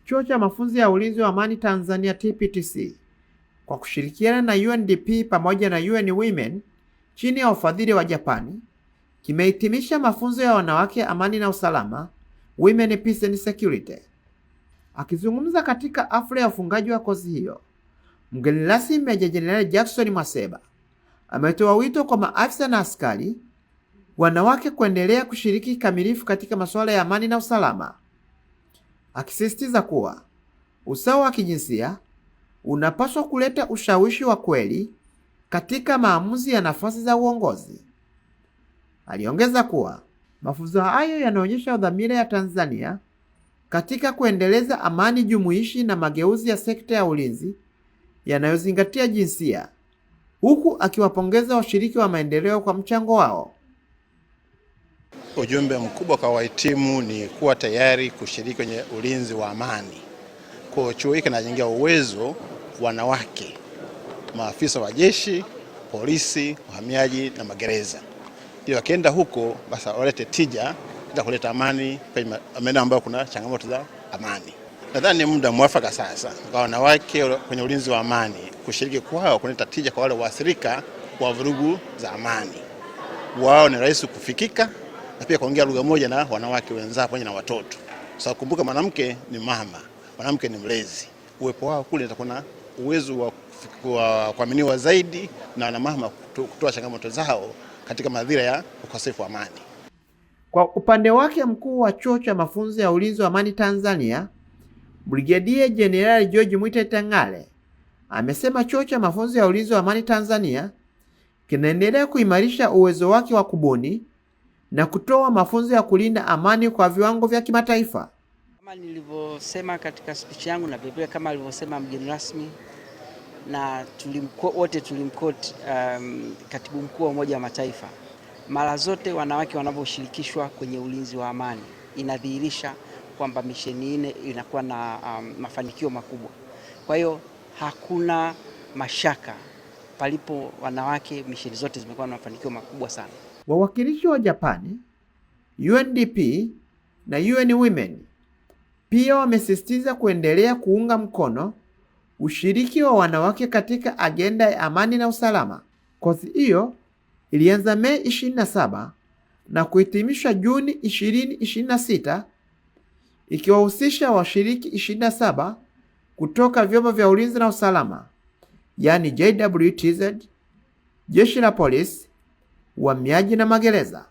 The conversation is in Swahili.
Chuo cha Mafunzo ya Ulinzi wa Amani Tanzania TPTC kwa kushirikiana na UNDP pamoja na UN Women chini ya ufadhili wa Japani kimehitimisha mafunzo ya wanawake amani na usalama, Women Peace and Security. Akizungumza katika hafla ya ufungaji wa kozi hiyo, mgeni rasmi Meja Jenerali Jackson Mwaseba ametoa wito kwa maafisa na askari wanawake kuendelea kushiriki kikamilifu katika masuala ya amani na usalama, akisisitiza kuwa usawa wa kijinsia unapaswa kuleta ushawishi wa kweli katika maamuzi ya nafasi za uongozi. Aliongeza kuwa mafunzo hayo yanaonyesha dhamira ya Tanzania katika kuendeleza amani jumuishi na mageuzi ya sekta ya ulinzi yanayozingatia jinsia, huku akiwapongeza washiriki wa maendeleo kwa mchango wao. Ujumbe mkubwa kwa wahitimu ni kuwa tayari kushiriki kwenye ulinzi wa amani. Kwa chuo hiki kinajengea uwezo wanawake, maafisa wa jeshi, polisi, uhamiaji na magereza. Ili wakienda huko basi walete tija na kuleta amani kwenye maeneo ambayo kuna changamoto za amani. Nadhani ni muda mwafaka sasa kwa wanawake kwenye ulinzi wa amani kushiriki kwao kuleta tija kwa wale waathirika wa vurugu za amani. Wao ni rahisi kufikika na pia kuongea lugha moja na wanawake wenzao pamoja na watoto. Sasa kumbuka, mwanamke ni mama, mwanamke ni mlezi. Uwepo wao kule utakuwa na uwezo wa kuaminiwa zaidi na wanamama kutoa changamoto zao katika madhira ya ukosefu wa amani. Kwa upande wake, mkuu wa Chuo cha Mafunzo ya Ulinzi wa Amani Tanzania, Brigedia Jenerali George Mwita Tangale, amesema Chuo cha Mafunzo ya Ulinzi wa Amani Tanzania kinaendelea kuimarisha uwezo wake wa kubuni na kutoa mafunzo ya kulinda amani kwa viwango vya kimataifa. Kama nilivyosema katika speech yangu na vile kama alivyosema mgeni rasmi, na wote tulimquote katibu mkuu wa Umoja wa Mataifa, mara zote wanawake wanaposhirikishwa kwenye ulinzi wa amani inadhihirisha kwamba misheni ile inakuwa na mafanikio makubwa. Kwa hiyo hakuna mashaka, palipo wanawake misheni zote zimekuwa na mafanikio makubwa sana. Wawakilishi wa Japani, UNDP na UN Women pia wamesisitiza kuendelea kuunga mkono ushiriki wa wanawake katika agenda ya amani na usalama. Kozi hiyo ilianza Mei 27 na kuhitimishwa Juni 2026, ikiwahusisha washiriki 27 kutoka vyombo vya ulinzi na usalama, yani JWTZ, jeshi la polisi, uhamiaji na magereza.